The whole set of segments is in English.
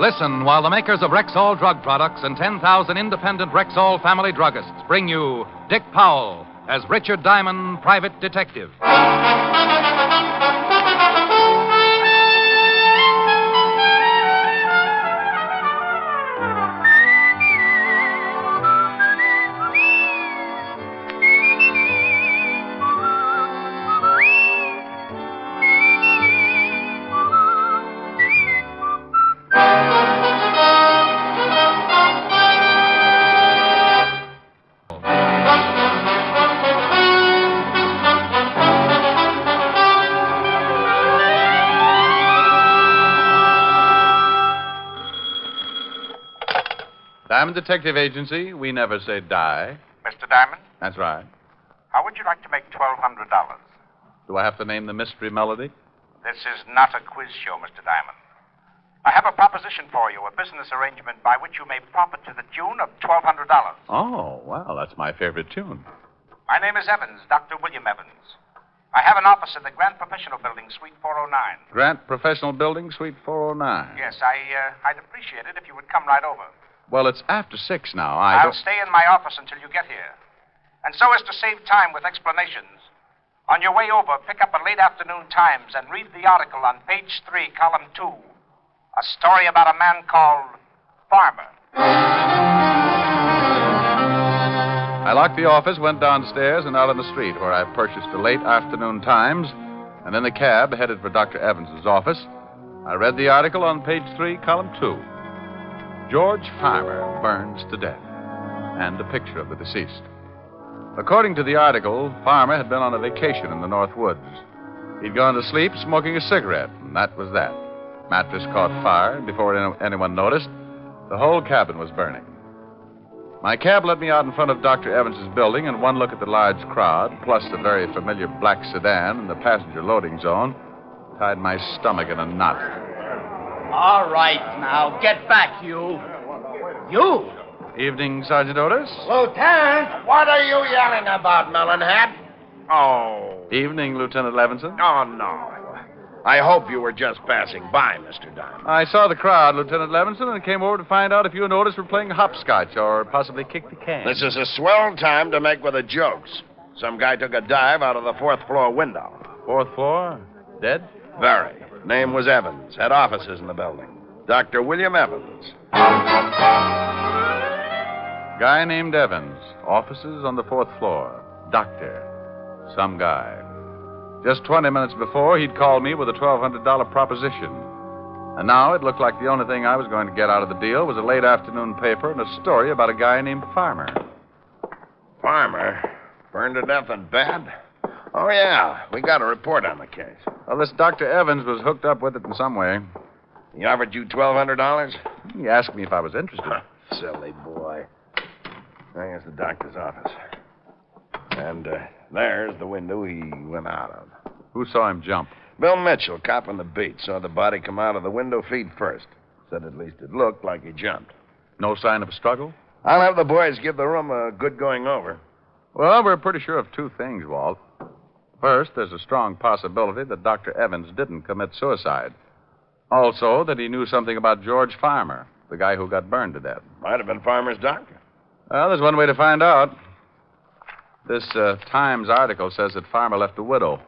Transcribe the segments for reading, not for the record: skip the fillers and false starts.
Listen while the makers of Rexall drug products and 10,000 independent Rexall family druggists bring you Dick Powell as Richard Diamond, private detective. Diamond Detective Agency, we never say die. Mr. Diamond? That's right. How would you like to make $1,200? Do I have to name the mystery melody? This is not a quiz show, Mr. Diamond. I have a proposition for you, a business arrangement by which you may profit to the tune of $1,200. Oh, well, that's my favorite tune. My name is Evans, Dr. William Evans. I have an office in the Grant Professional Building, Suite 409. Grant Professional Building, Suite 409. Yes, I'd appreciate it if you would come right over. Well, it's after 6 now. I'll stay in my office until you get here. And so as to save time with explanations, on your way over, pick up a late afternoon Times and read the article on page 3, column 2. A story about a man called Farmer. I locked the office, went downstairs, and out on the street, where I purchased a late afternoon Times, and in the cab headed for Dr. Evans's office. I read the article on page 3, column 2. George Farmer burns to death, and a picture of the deceased. According to the article, Farmer had been on a vacation in the North Woods. He'd gone to sleep smoking a cigarette, and that was that. Mattress caught fire, and before anyone noticed, the whole cabin was burning. My cab let me out in front of Dr. Evans's building, and one look at the large crowd, plus the very familiar black sedan in the passenger loading zone, tied my stomach in a knot. All right, now, get back, you. You? Evening, Sergeant Otis. Lieutenant, what are you yelling about, Melonhead? Oh. Evening, Lieutenant Levinson. Oh, no. I hope you were just passing by, Mr. Diamond. I saw the crowd, Lieutenant Levinson, and came over to find out if you and Otis were playing hopscotch or possibly kick the can. This is a swell time to make with the jokes. Some guy took a dive out of the 4th floor window. 4th floor? Dead? Very. Name was Evans. Had offices in the building. Dr. William Evans. Guy named Evans. Offices on the 4th floor. Doctor. Some guy. Just 20 minutes before, he'd called me with a $1,200 proposition. And now it looked like the only thing I was going to get out of the deal was a late afternoon paper and a story about a guy named Farmer. Farmer? Burned to death in bed? Oh, yeah. We got a report on the case. Well, this Dr. Evans was hooked up with it in some way. He offered you $1,200? He asked me if I was interested. Silly boy. There's the doctor's office. And there's the window he went out of. Who saw him jump? Bill Mitchell, cop on the beat, saw the body come out of the window feet first. Said at least it looked like he jumped. No sign of a struggle? I'll have the boys give the room a good going over. Well, we're pretty sure of 2 things, Walt. First, there's a strong possibility that Dr. Evans didn't commit suicide. Also, that he knew something about George Farmer, the guy who got burned to death. Might have been Farmer's doctor. Well, there's one way to find out. This Times article says that Farmer left a widow.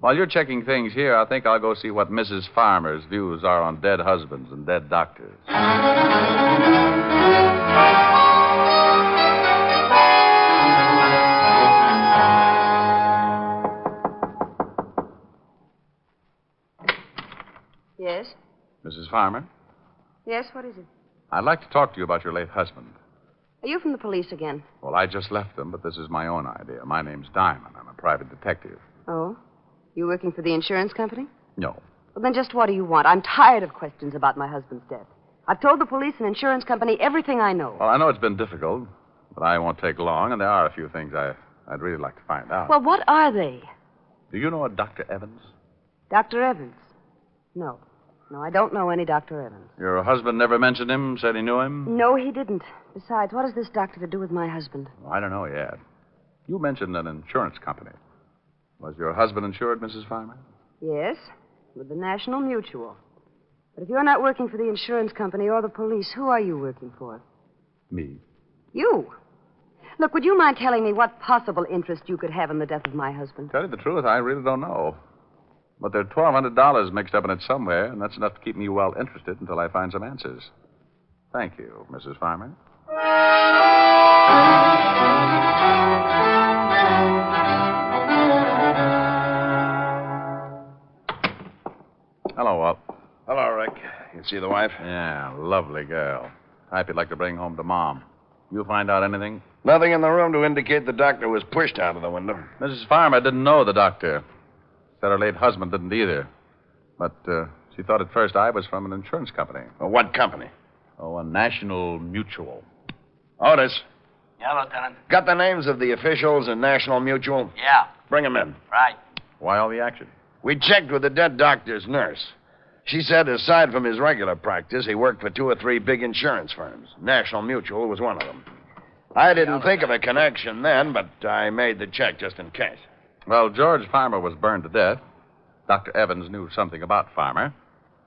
While you're checking things here, I think I'll go see what Mrs. Farmer's views are on dead husbands and dead doctors. Yes? Mrs. Farmer? Yes, what is it? I'd like to talk to you about your late husband. Are you from the police again? Well, I just left them, but this is my own idea. My name's Diamond. I'm a private detective. Oh? You working for the insurance company? No. Well, then just what do you want? I'm tired of questions about my husband's death. I've told the police and insurance company everything I know. Well, I know it's been difficult, but I won't take long, and there are a few things I'd really like to find out. Well, what are they? Do you know a Dr. Evans? Dr. Evans? No. No, I don't know any Dr. Evans. Your husband never mentioned him, said he knew him? No, he didn't. Besides, what has this doctor to do with my husband? Well, I don't know yet. You mentioned an insurance company. Was your husband insured, Mrs. Farmer? Yes, with the National Mutual. But if you're not working for the insurance company or the police, who are you working for? Me. You. Look, would you mind telling me what possible interest you could have in the death of my husband? Tell you the truth, I really don't know. But there's $1,200 mixed up in it somewhere, and that's enough to keep me well interested until I find some answers. Thank you, Mrs. Farmer. Hello, Walt. Hello, Rick. You see the wife? Yeah, lovely girl. Type you'd like to bring home to Mom. You find out anything? Nothing in the room to indicate the doctor was pushed out of the window. Mrs. Farmer didn't know the doctor. Said her late husband didn't either. But she thought at first I was from an insurance company. Well, what company? Oh, a National Mutual. Otis, Yeah, Lieutenant. got the names of the officials in National Mutual? Yeah, Bring them in. right. Why all the action? We checked with the dead doctor's nurse. She said aside from his regular practice, he worked for 2 or 3 big insurance firms. National Mutual was one of them. I didn't think of a connection then, but I made the check just in case. Well, George Farmer was burned to death. Dr. Evans knew something about Farmer.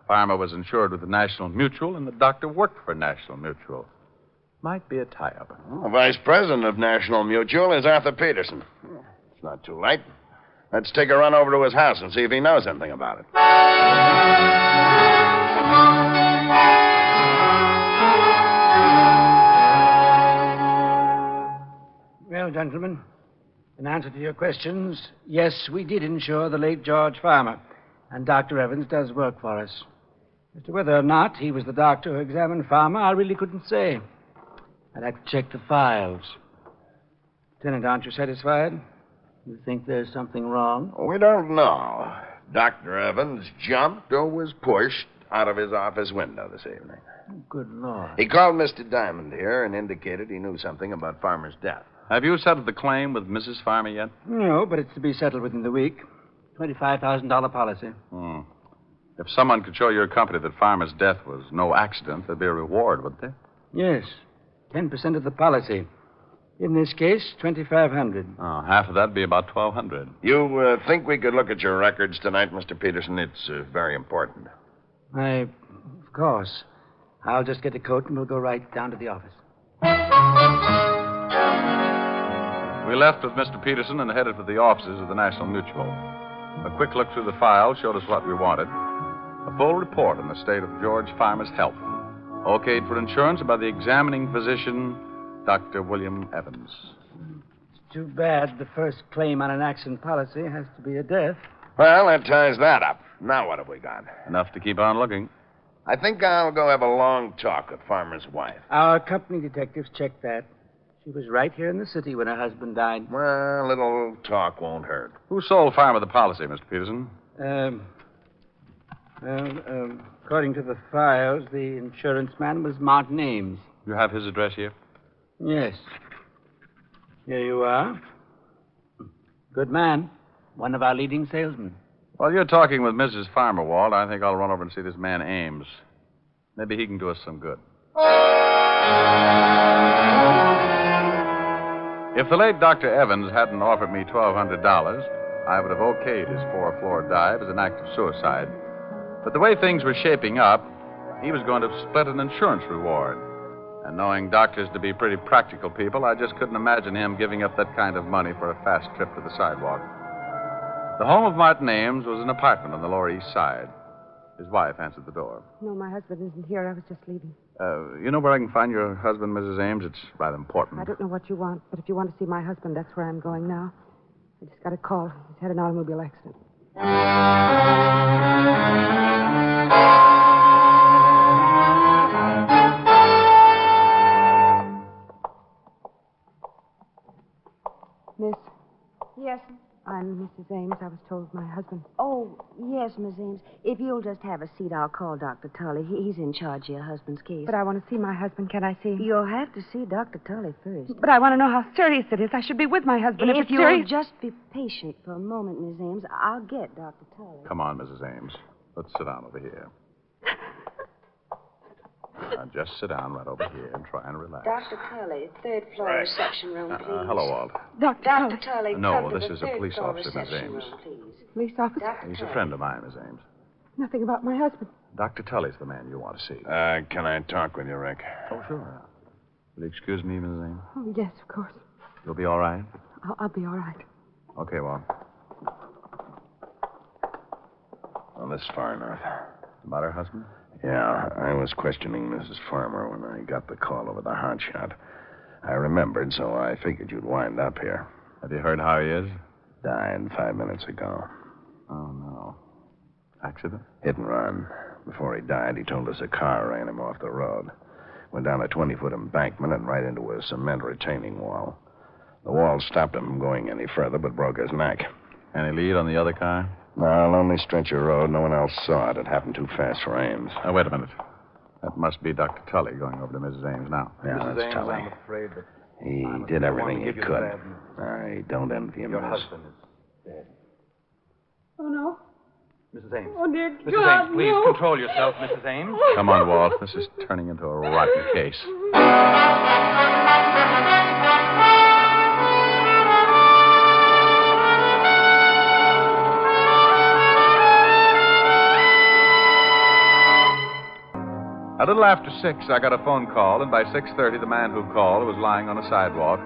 Farmer was insured with the National Mutual, and the doctor worked for National Mutual. Might be a tie-up. Well, the vice president of National Mutual is Arthur Peterson. It's not too late. Let's take a run over to his house and see if he knows anything about it. Well, gentlemen, in answer to your questions, yes, we did insure the late George Farmer, and Dr. Evans does work for us. As to whether or not he was the doctor who examined Farmer, I really couldn't say. I'd have to check the files. Lieutenant, aren't you satisfied? You think there's something wrong? We don't know. Dr. Evans jumped or was pushed out of his office window this evening. Good Lord. He called Mr. Diamond here and indicated he knew something about Farmer's death. Have you settled the claim with Mrs. Farmer yet? No, but it's to be settled within the week. $25,000 policy. If someone could show your company that Farmer's death was no accident, there'd be a reward, wouldn't there? Yes, 10% of the policy. In this case, $2,500. Oh, half of that'd be about $1,200. You think we could look at your records tonight, Mr. Peterson? It's very important. Of course. I'll just get a coat and we'll go right down to the office. We left with Mr. Peterson and headed for the offices of the National Mutual. A quick look through the file showed us what we wanted. A full report on the state of George Farmer's health. Okayed for insurance by the examining physician, Dr. William Evans. It's too bad the first claim on an accident policy has to be a death. Well, that ties that up. Now what have we got? Enough to keep on looking. I think I'll go have a long talk with Farmer's wife. Our company detectives checked that. She was right here in the city when her husband died. Well, a little talk won't hurt. Who sold Farmer the policy, Mr. Peterson? According to the files, the insurance man was Martin Ames. You have his address here? Yes. Here you are. Good man. One of our leading salesmen. While you're talking with Mrs. Farmer, Walt, I think I'll run over and see this man Ames. Maybe he can do us some good. If the late Dr. Evans hadn't offered me $1,200, I would have okayed his 4-floor dive as an act of suicide. But the way things were shaping up, he was going to split an insurance reward. And knowing doctors to be pretty practical people, I just couldn't imagine him giving up that kind of money for a fast trip to the sidewalk. The home of Martin Ames was an apartment on the Lower East Side. His wife answered the door. No, my husband isn't here. I was just leaving. You know where I can find your husband, Mrs. Ames? It's rather important. I don't know what you want, but if you want to see my husband, that's where I'm going now. I just got a call. He's had an automobile accident. Miss? Yes. I'm Mrs. Ames. I was told my husband. Oh, yes, Miss Ames. If you'll just have a seat, I'll call Dr. Tully. He's in charge of your husband's case. But I want to see my husband. Can I see him? You'll have to see Dr. Tully first. But I want to know how serious it is. I should be with my husband. If it's you'll serious... just be patient for a moment, Miss Ames, I'll get Dr. Tully. Come on, Mrs. Ames. Let's sit down over here. Now, just sit down right over here and try and relax. Dr. Tully, third floor reception room, please. Hello, Walt. Dr. Tully, No, come to this the is a third police floor officer, Miss reception Ames. room, please. Police officer? Dr. He's a Tully. friend of mine, Miss Ames. Nothing about my husband. Dr. Tully's the man you want to see. Can I talk with you, Rick? Oh, sure. Will you excuse me, Mrs. Ames? Oh, yes, of course. You'll be all right? I'll be all right. Okay, Walt. Well, this is far enough. About her husband? Yeah, I was questioning Mrs. Farmer when I got the call over the hotshot. I remembered, so I figured you'd wind up here. Have you heard how he is? Died 5 minutes ago. Oh, no. Accident? Hit and run. Before he died, he told us a car ran him off the road. Went down a 20-foot embankment and right into a cement retaining wall. The wall stopped him from going any further, but broke his neck. Any lead on the other car? No, lonely stretch of road. No one else saw it. It happened too fast for Ames. Wait a minute. That must be Dr. Tully going over to Mrs. Ames now. Yeah, Mrs. that's Ames, Tully. I'm afraid that He did everything he could. I don't envy him. your miss. husband is dead. Oh, no. Mrs. Ames. Oh, dear Mrs. God, Ames, please no. control yourself, Mrs. Ames. Come on, Walt. This is turning into a rotten case. A little after 6, I got a phone call, and by 6:30, the man who called was lying on a sidewalk,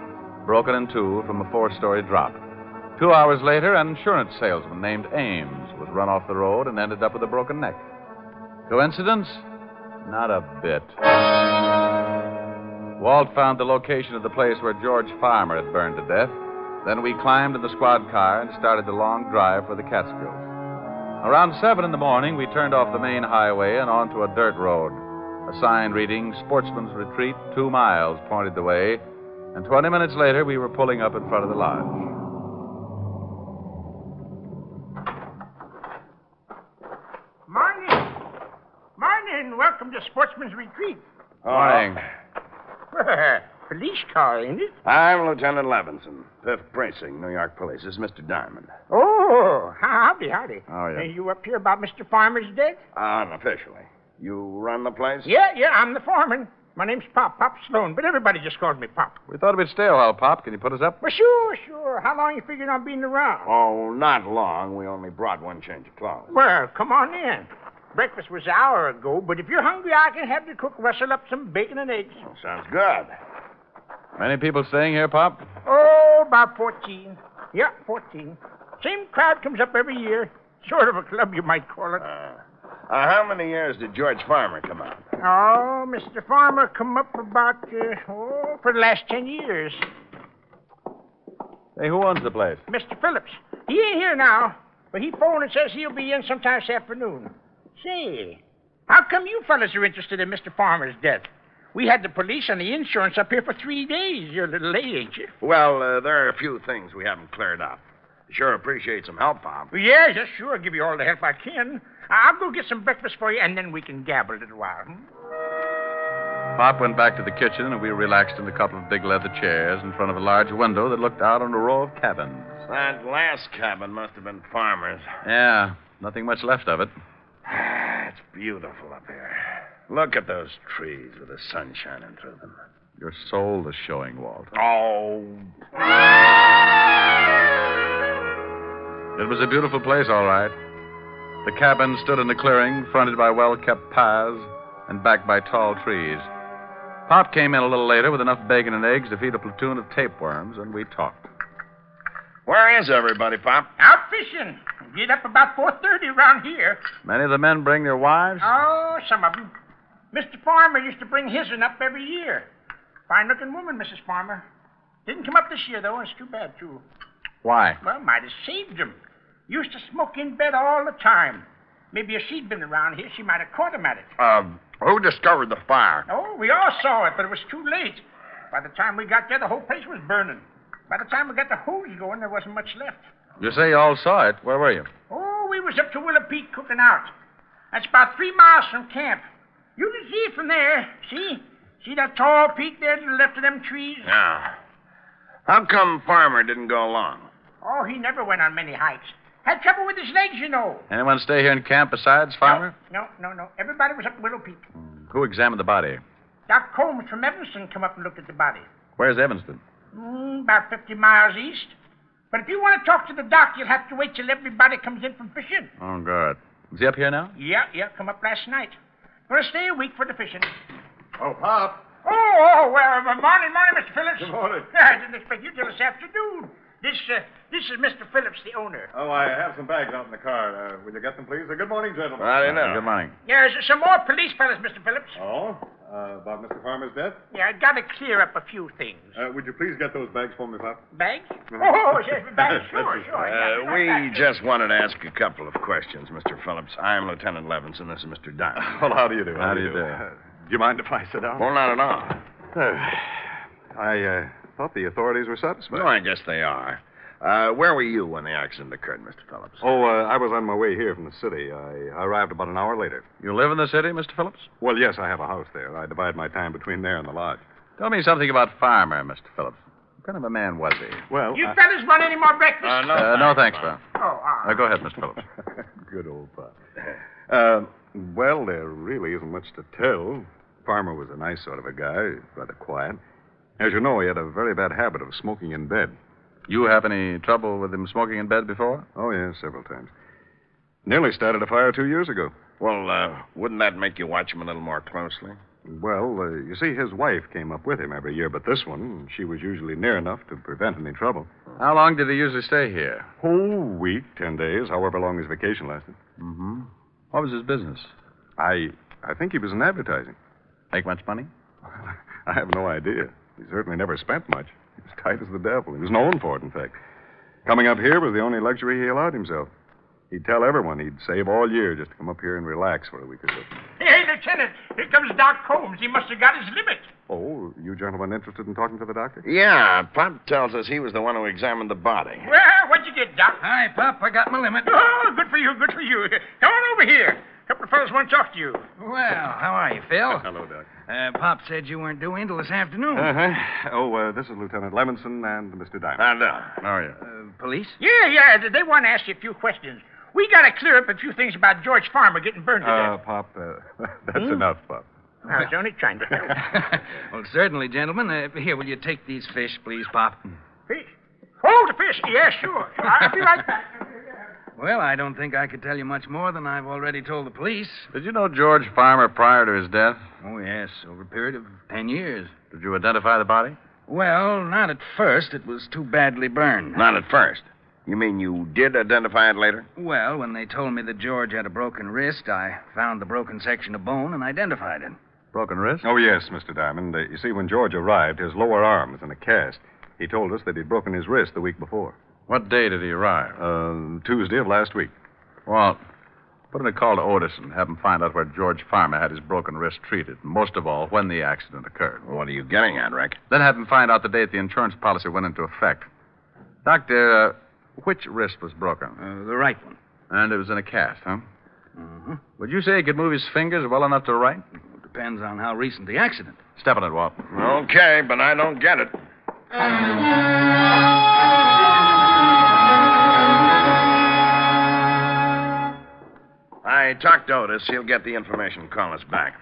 broken in two from a 4-story drop. 2 hours later, an insurance salesman named Ames was run off the road and ended up with a broken neck. Coincidence? Not a bit. Walt found the location of the place where George Farmer had burned to death. Then we climbed in the squad car and started the long drive for the Catskills. Around 7 in the morning, we turned off the main highway and onto a dirt road. A sign reading Sportsman's Retreat, 2 miles, pointed the way, and 20 minutes later, we were pulling up in front of the lodge. Morning. Morning. Welcome to Sportsman's Retreat. Morning. Police car, ain't it? I'm Lieutenant Levinson, 5th Precinct, New York Police. This is Mr. Diamond. Oh, howdy. Oh, yeah. You up here about Mr. Farmer's death? Unofficially. You run the place? Yeah, I'm the foreman. My name's Pop Sloan, but everybody just calls me Pop. We thought we'd stay a while, Pop. Can you put us up? Well, sure. How long you figuring on being around? Oh, not long. We only brought one change of clothes. Well, come on in. Breakfast was an hour ago, but if you're hungry, I can have the cook rustle up some bacon and eggs. Oh, sounds good. Many people staying here, Pop? Oh, about 14. Yeah, 14. Same crowd comes up every year. Sort of a club, you might call it. How many years did George Farmer come out? Oh, Mr. Farmer come up about, for the last 10 years. Hey, who owns the place? Mr. Phillips. He ain't here now, but he phoned and says he'll be in sometime this afternoon. Say, how come you fellas are interested in Mr. Farmer's death? We had the police and the insurance up here for 3 days. You're a little late, ain't you? Well, there are a few things we haven't cleared up. Sure appreciate some help, Pop. Well, yeah, sure. I'll give you all the help I can. I'll go get some breakfast for you, and then we can gabble a little while. Pop went back to the kitchen, and we relaxed in a couple of big leather chairs in front of a large window that looked out on a row of cabins. That last cabin must have been Farmer's. Yeah, nothing much left of it. It's beautiful up here. Look at those trees with the sun shining through them. Your soul is showing, Walt. Oh. It was a beautiful place, all right. The cabin stood in a clearing, fronted by well-kept paths and backed by tall trees. Pop came in a little later with enough bacon and eggs to feed a platoon of tapeworms, and we talked. Where is everybody, Pop? Out fishing. Get up about 4:30 around here. Many of the men bring their wives? Oh, some of them. Mr. Farmer used to bring his'n up every year. Fine-looking woman, Mrs. Farmer. Didn't come up this year, though. It's too bad, too. Why? Well, might have saved him. Used to smoke in bed all the time. Maybe if she'd been around here, she might have caught him at it. Who discovered the fire? Oh, we all saw it, but it was too late. By the time we got there, the whole place was burning. By the time we got the hose going, there wasn't much left. You say you all saw it. Where were you? Oh, we was up to Willow Peak cooking out. That's about 3 miles from camp. You can see it from there. See that tall peak there to the left of them trees? Yeah. How come Farmer didn't go along? Oh, he never went on many hikes. Had trouble with his legs, you know. Anyone stay here in camp besides Farmer? No. Everybody was up at Willow Peak. Who examined the body? Doc Combs from Evanston come up and looked at the body. Where's Evanston? About 50 miles east. But if you want to talk to the doc, you'll have to wait till everybody comes in from fishing. Oh, good. Is he up here now? Yeah, come up last night. Gonna stay a week for the fishing. Oh, Pop. Well, morning, Mr. Phillips. Good morning. I didn't expect you till this afternoon. This is Mr. Phillips, the owner. Oh, I have some bags out in the car. Will you get them, please? Good morning, gentlemen. I don't know. Good morning. There's some more police fellas, Mr. Phillips. Oh? About Mr. Farmer's death? Yeah, I gotta clear up a few things. Would you please get those bags for me, Pop? Bags? Oh, yes, bags, sure. We just wanted to ask a couple of questions, Mr. Phillips. I'm Lieutenant Levinson. This is Mr. Diamond. Well, how do you do? How do you do? Do you mind if I sit down? Well, not at all. I thought the authorities were satisfied. No, I guess they are. Where were you when the accident occurred, Mr. Phillips? Oh, I was on my way here from the city. I arrived about an hour later. You live in the city, Mr. Phillips? Well, yes, I have a house there. I divide my time between there and the lodge. Tell me something about Farmer, Mr. Phillips. What kind of a man was he? Well, You fellas want any more breakfast? No, thanks, Pop. Oh, Go ahead, Mr. Phillips. Good old Pop. Well, there really isn't much to tell. Farmer was a nice sort of a guy, rather quiet. As you know, he had a very bad habit of smoking in bed. You have any trouble with him smoking in bed before? Oh, yes, several times. Nearly started a fire 2 years ago. Well, wouldn't that make you watch him a little more closely? Well, you see, his wife came up with him every year, but this one, she was usually near enough to prevent any trouble. How long did he usually stay here? Oh, week, 10 days, however long his vacation lasted. Mm-hmm. What was his business? I think he was in advertising. Make much money? I have no idea. He certainly never spent much. He was tight as the devil. He was known for it, in fact. Coming up here was the only luxury he allowed himself. He'd tell everyone he'd save all year just to come up here and relax for a week or so. Hey, Lieutenant, here comes Doc Holmes. He must have got his limit. Oh, you gentlemen interested in talking to the doctor? Yeah, Pop tells us he was the one who examined the body. Well, what'd you get, Doc? Hi, Pop. I got my limit. Oh, good for you. Come on over here. A couple of fellas want to talk to you. Well, how are you, Phil? Hello, Doc. Pop said you weren't due in till this afternoon. Uh-huh. Oh, this is Lieutenant Levinson and Mr. Diamond. How are you? Police? Yeah. They want to ask you a few questions. We got to clear up a few things about George Farmer getting burned to death. Pop, that's enough, Pop. I was only trying to help. Well, certainly, gentlemen. Here, will you take these fish, please, Pop? Fish? Oh, the fish. Yeah, sure. I'll be right back. Well, I don't think I could tell you much more than I've already told the police. Did you know George Farmer prior to his death? Oh, yes, over a period of 10 years. Did you identify the body? Well, not at first. It was too badly burned. Not at first. You mean you did identify it later? Well, when they told me that George had a broken wrist, I found the broken section of bone and identified it. Broken wrist? Oh, yes, Mr. Diamond. You see, when George arrived, his lower arm was in a cast. He told us that he'd broken his wrist the week before. What day did he arrive? Tuesday of last week. Well, put in a call to Otis and have him find out where George Farmer had his broken wrist treated, and most of all, when the accident occurred. What are you getting at, Rick? Then have him find out the date the insurance policy went into effect. Doctor, which wrist was broken? The right one. And it was in a cast, huh? Mm-hmm. Would you say he could move his fingers well enough to write? Depends on how recent the accident. Step on it, Walt. Okay, but I don't get it. I talked to Otis. He'll get the information and call us back.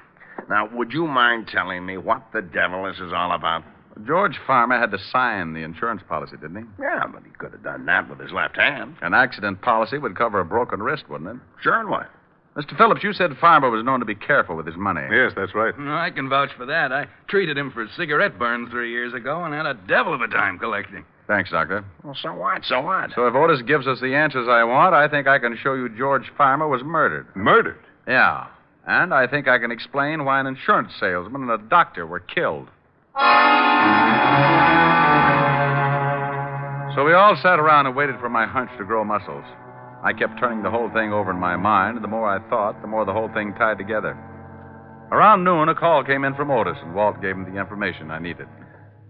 Now, would you mind telling me what the devil this is all about? George Farmer had to sign the insurance policy, didn't he? Yeah, but he could have done that with his left hand. An accident policy would cover a broken wrist, wouldn't it? Sure, and what? Mr. Phillips, you said Farmer was known to be careful with his money. Yes, that's right. I can vouch for that. I treated him for a cigarette burn 3 years ago and had a devil of a time collecting. Thanks, Doctor. Well, so what? So what? So if Otis gives us the answers I want, I think I can show you George Farmer was murdered. Murdered? Yeah. And I think I can explain why an insurance salesman and a doctor were killed. So we all sat around and waited for my hunch to grow muscles. I kept turning the whole thing over in my mind, and the more I thought, the more the whole thing tied together. Around noon, a call came in from Otis, and Walt gave him the information I needed.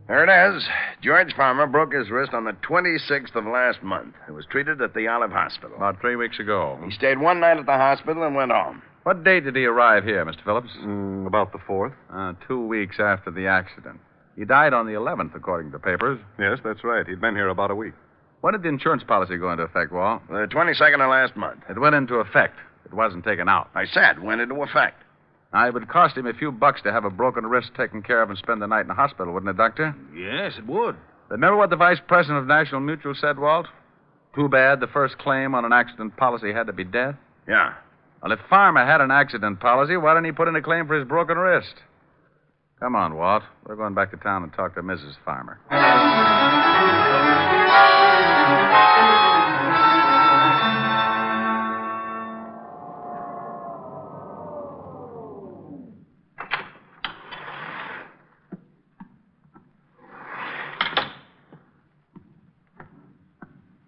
There it is. George Farmer broke his wrist on the 26th of last month. He was treated at the Olive Hospital. About 3 weeks ago. He stayed one night at the hospital and went home. What date did he arrive here, Mr. Phillips? About the 4th. 2 weeks after the accident. He died on the 11th, according to papers. Yes, that's right. He'd been here about a week. When did the insurance policy go into effect, Walt? The 22nd of last month. It went into effect. It wasn't taken out. I said went into effect. Now, it would cost him a few bucks to have a broken wrist taken care of and spend the night in the hospital, wouldn't it, Doctor? Yes, it would. Remember what the vice president of National Mutual said, Walt? Too bad the first claim on an accident policy had to be death. Yeah. Well, if Farmer had an accident policy, why didn't he put in a claim for his broken wrist? Come on, Walt. We're going back to town and talk to Mrs. Farmer.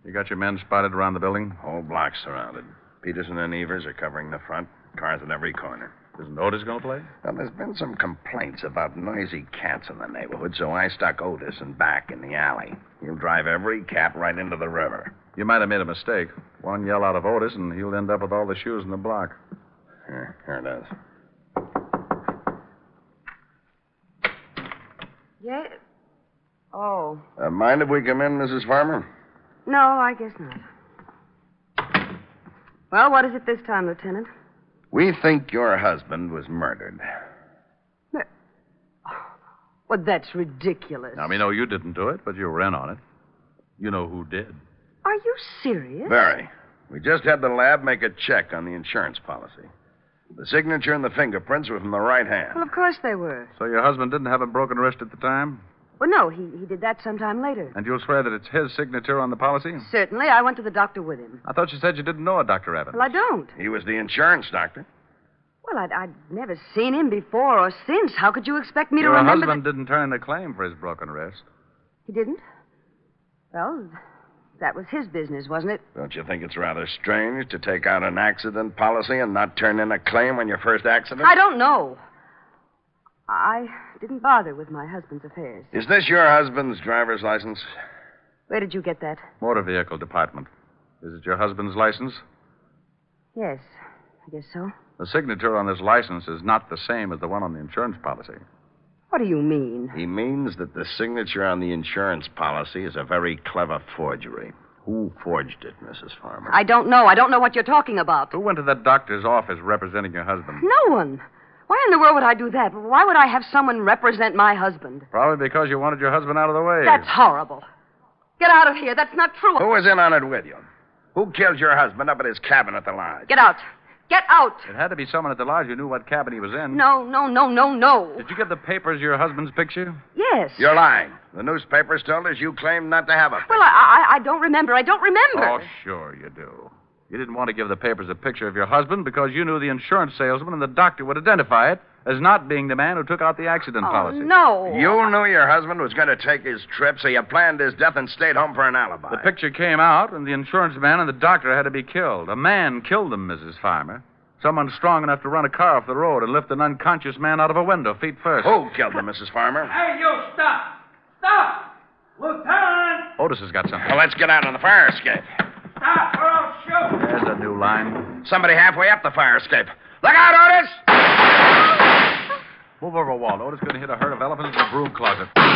You got your men spotted around the building? Whole block surrounded. Peterson and Evers are covering the front. Cars at every corner. Isn't Otis going to play? Well, there's been some complaints about noisy cats in the neighborhood, so I stuck Otis in back in the alley. He'll drive every cat right into the river. You might have made a mistake. One yell out of Otis, and he'll end up with all the shoes in the block. Here it is. Yeah? Oh. Mind if we come in, Mrs. Farmer? No, I guess not. Well, what is it this time, Lieutenant? We think your husband was murdered. Well, that's ridiculous. Now, we know you didn't do it, but you were in on it. You know who did. Are you serious? Very. We just had the lab make a check on the insurance policy. The signature and the fingerprints were from the right hand. Well, of course they were. So your husband didn't have a broken wrist at the time? Well, no, he did that sometime later. And you'll swear that it's his signature on the policy? Certainly. I went to the doctor with him. I thought you said you didn't know a Dr. Evans. Well, I don't. He was the insurance doctor. Well, I'd never seen him before or since. How could you expect me to Your remember husband didn't turn in a claim for his broken wrist. He didn't? Well, that was his business, wasn't it? Don't you think it's rather strange to take out an accident policy and not turn in a claim on your first accident? I don't know. I didn't bother with my husband's affairs. Is this your husband's driver's license? Where did you get that? Motor Vehicle Department. Is it your husband's license? Yes, I guess so. The signature on this license is not the same as the one on the insurance policy. What do you mean? He means that the signature on the insurance policy is a very clever forgery. Who forged it, Mrs. Farmer? I don't know. I don't know what you're talking about. Who went to that doctor's office representing your husband? No one. Why in the world would I do that? Why would I have someone represent my husband? Probably because you wanted your husband out of the way. That's horrible. Get out of here. That's not true. Who was in on it with you? Who killed your husband up at his cabin at the lodge? Get out. Get out. It had to be someone at the lodge who knew what cabin he was in. No. Did you give the papers your husband's picture? Yes. You're lying. The newspapers told us you claimed not to have a picture. Well, I don't remember. I don't remember. Oh, sure you do. You didn't want to give the papers a picture of your husband because you knew the insurance salesman and the doctor would identify it as not being the man who took out the accident policy. No. You knew your husband was going to take his trip, so you planned his death and stayed home for an alibi. The picture came out, and the insurance man and the doctor had to be killed. A man killed them, Mrs. Farmer. Someone strong enough to run a car off the road and lift an unconscious man out of a window, feet first. Who killed them, Mrs. Farmer? Hey, you, stop! Stop! Lieutenant! Otis has got something. Well, let's get out on the fire escape. Stop or I'll shoot! There's a new line. Somebody halfway up the fire escape. Look out, Otis! Move over, Walt. Otis going to hit a herd of elephants in a broom closet. I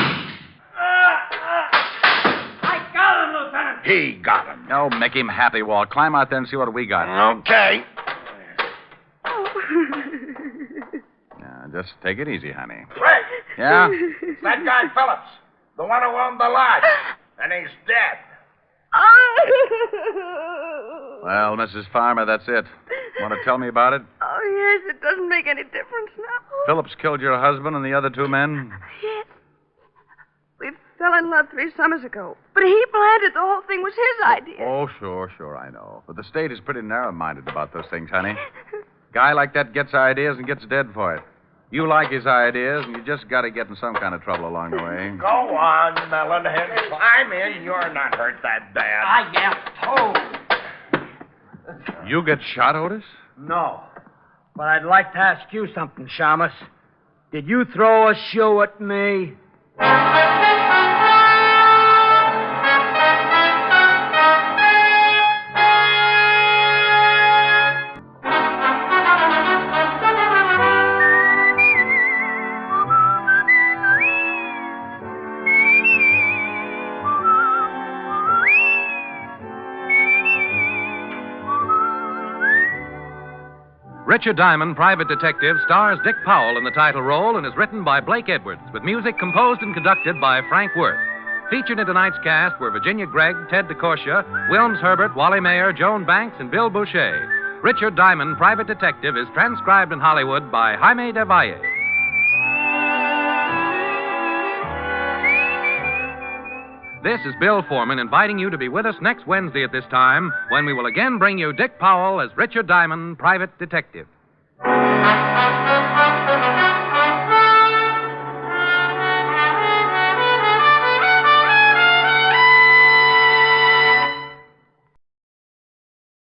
got him, Lieutenant! He got him. Oh, make him happy, Walt. Climb out there and see what we got. Okay. Now, just take it easy, honey. Frank! Yeah? It's that guy Phillips, the one who owned the lodge. And he's dead. Well, Mrs. Farmer, that's it. Want to tell me about it? Oh, yes, it doesn't make any difference now. Phillips killed your husband and the other two men? Yes. We fell in love 3 summers ago. But he planned it. The whole thing was his idea. Oh, sure, I know. But the state is pretty narrow-minded about those things, honey. Guy like that gets ideas and gets dead for it. You like his ideas, and you just got to get in some kind of trouble along the way. Go on, Melonhead. Climb in. You're not hurt that bad. I am told. You get shot, Otis? No. But I'd like to ask you something, Shamus. Did you throw a shoe at me? Richard Diamond, Private Detective, stars Dick Powell in the title role and is written by Blake Edwards, with music composed and conducted by Frank Worth. Featured in tonight's cast were Virginia Gregg, Ted DeCorsia, Wilms Herbert, Wally Mayer, Joan Banks, and Bill Boucher. Richard Diamond, Private Detective, is transcribed in Hollywood by Jaime de Valle. This is Bill Foreman inviting you to be with us next Wednesday at this time when we will again bring you Dick Powell as Richard Diamond, Private Detective.